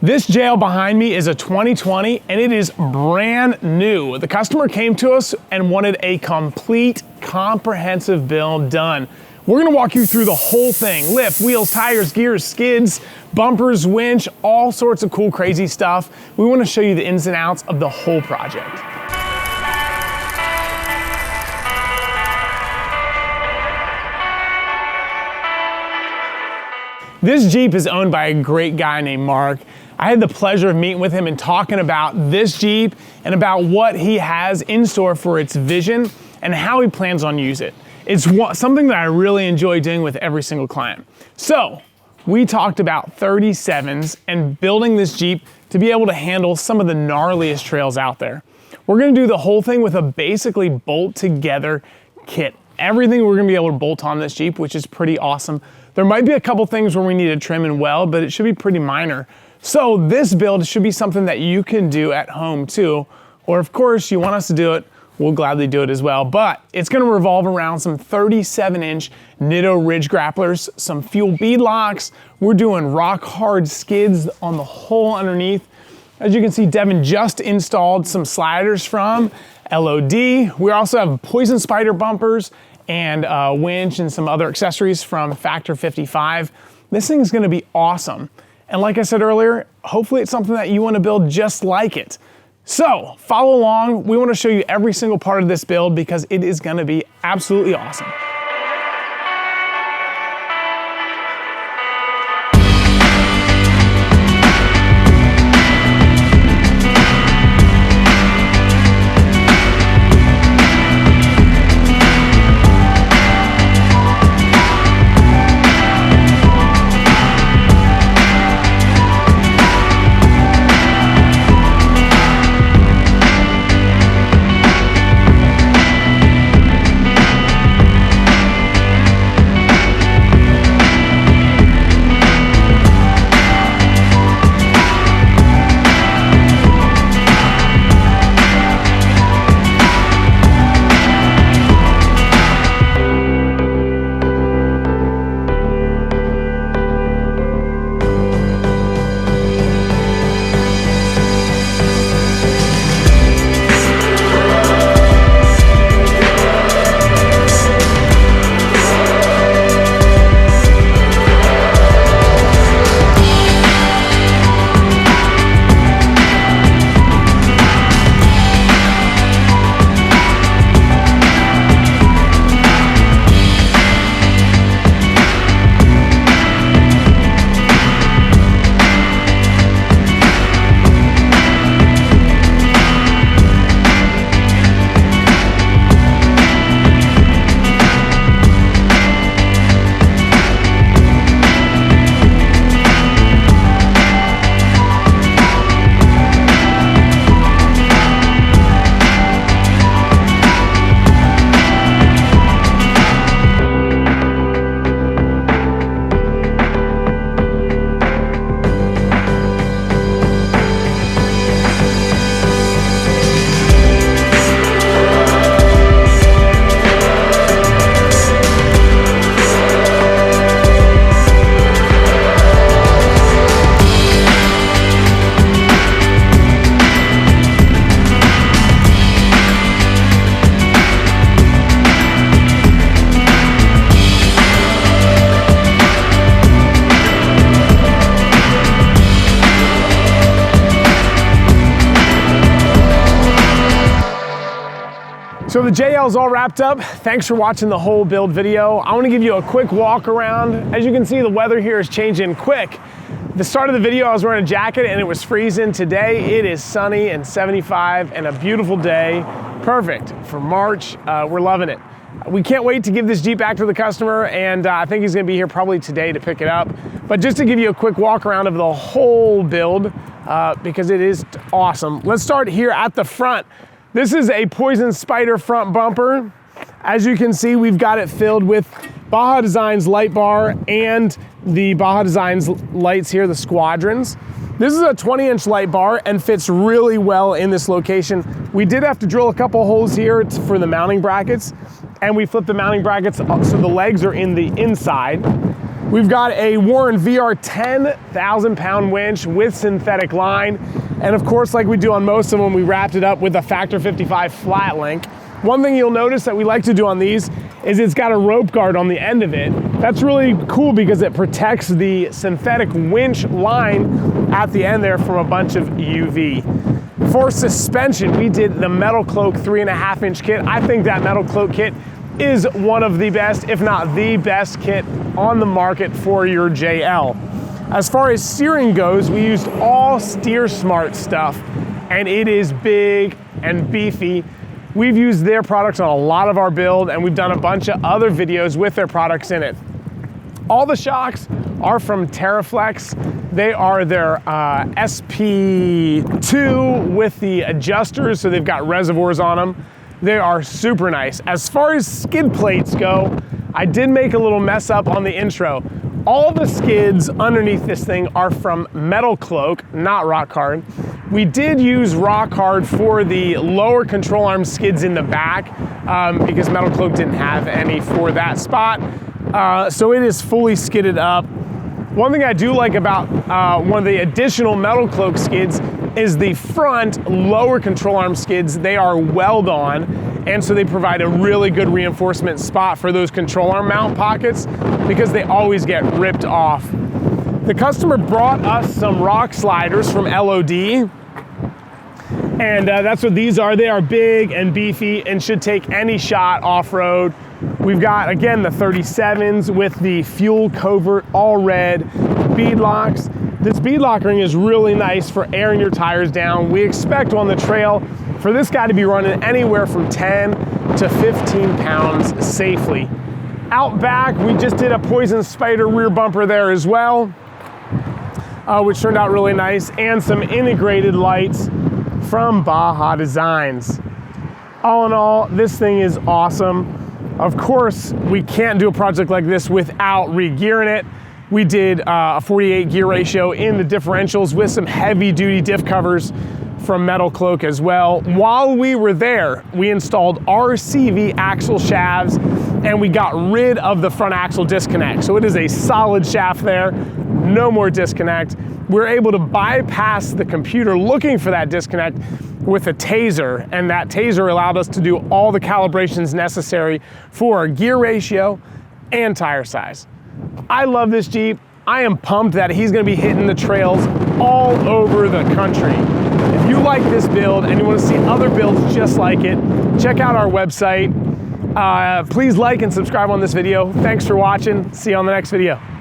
This JL behind me is a 2020 and it is brand new. The customer came to us and wanted a complete, comprehensive build done. We're gonna walk you through the whole thing. Lift, wheels, tires, gears, skids, bumpers, winch, all sorts of cool, crazy stuff. We wanna show you the ins and outs of the whole project. This Jeep is owned by a great guy named Mark. I had the pleasure of meeting with him and talking about this Jeep and about what he has in store for its vision and how he plans on using it. It's something that I really enjoy doing with every single client. So we talked about 37's and building this Jeep to be able to handle some of the gnarliest trails out there. We're gonna do the whole thing with a basically bolt together kit. Everything we're gonna be able to bolt on this Jeep, which is pretty awesome. There might be a couple things where we need to trim and weld, but it should be pretty minor. So this build should be something that you can do at home too, or of course you want us to do it, we'll gladly do it as well. But it's gonna revolve around some 37-inch Nitto Ridge Grapplers, some fuel beadlocks. We're doing rock hard skids on the whole underneath. As you can see, Devin just installed some sliders from LOD. We also have Poison Spyder bumpers and a winch and some other accessories from Factor 55. This thing is gonna be awesome. And like I said earlier, hopefully it's something that you wanna build just like it. So follow along. We wanna show you every single part of this build because it is gonna be absolutely awesome. So the JL's all wrapped up. Thanks for watching the whole build video. I want to give you a quick walk around. As you can see, the weather here is changing quick. At the start of the video, I was wearing a jacket and it was freezing. Today, it is sunny and 75 and a beautiful day. Perfect for March. We're loving it. We can't wait to give this Jeep back to the customer, and I think he's gonna be here probably today to pick it up. But just to give you a quick walk around of the whole build, because it is awesome. Let's start here at the front. This is a Poison Spyder front bumper. As you can see, we've got it filled with Baja Designs light bar and the Baja Designs lights here, the squadrons. This is a 20-inch light bar and fits really well in this location. We did have to drill a couple holes here for the mounting brackets, and we flipped the mounting brackets so the legs are in the inside. We've got a Warren VR 10,000-pound winch with synthetic line. And of course, like we do on most of them, we wrapped it up with a Factor 55 flat link. One thing you'll notice that we like to do on these is it's got a rope guard on the end of it. That's really cool because it protects the synthetic winch line at the end there from a bunch of UV. For suspension, we did the MetalCloak 3.5-inch kit. I think that MetalCloak kit is one of the best, if not the best kit on the market for your JL. As far as steering goes, we used all Steer Smart stuff, and it is big and beefy. We've used their products on a lot of our build, and we've done a bunch of other videos with their products in it. All the shocks are from TerraFlex. They are their SP2 with the adjusters, so they've got reservoirs on them. They are super nice. As far as skid plates go, I did make a little mess up on the intro. All the skids underneath this thing are from MetalCloak, not Rock Hard. We did use Rock Hard for the lower control arm skids in the back because MetalCloak didn't have any for that spot. So it is fully skidded up. One thing I do like about one of the additional MetalCloak skids is the front lower control arm skids. They are weld on, and so they provide a really good reinforcement spot for those control arm mount pockets because they always get ripped off. The customer brought us some rock sliders from LOD, and that's what these are. They are big and beefy and should take any shot off-road. We've got, again, the 37's with the Fuel Covert all red beadlocks. This beadlock ring is really nice for airing your tires down. We expect on the trail for this guy to be running anywhere from 10 to 15 pounds safely. Out back, we just did a Poison Spyder rear bumper there as well, which turned out really nice, and some integrated lights from Baja Designs. All in all, this thing is awesome. Of course, we can't do a project like this without re-gearing it. We did a 48 gear ratio in the differentials with some heavy duty diff covers from MetalCloak as well. While we were there, we installed RCV axle shafts and we got rid of the front axle disconnect. So it is a solid shaft there, no more disconnect. We're able to bypass the computer looking for that disconnect with a taser, and that taser allowed us to do all the calibrations necessary for our gear ratio and tire size. I love this Jeep. I am pumped that he's gonna be hitting the trails all over the country. If you like this build and you wanna see other builds just like it, check out our website. Please like and subscribe on this video. Thanks for watching. See you on the next video.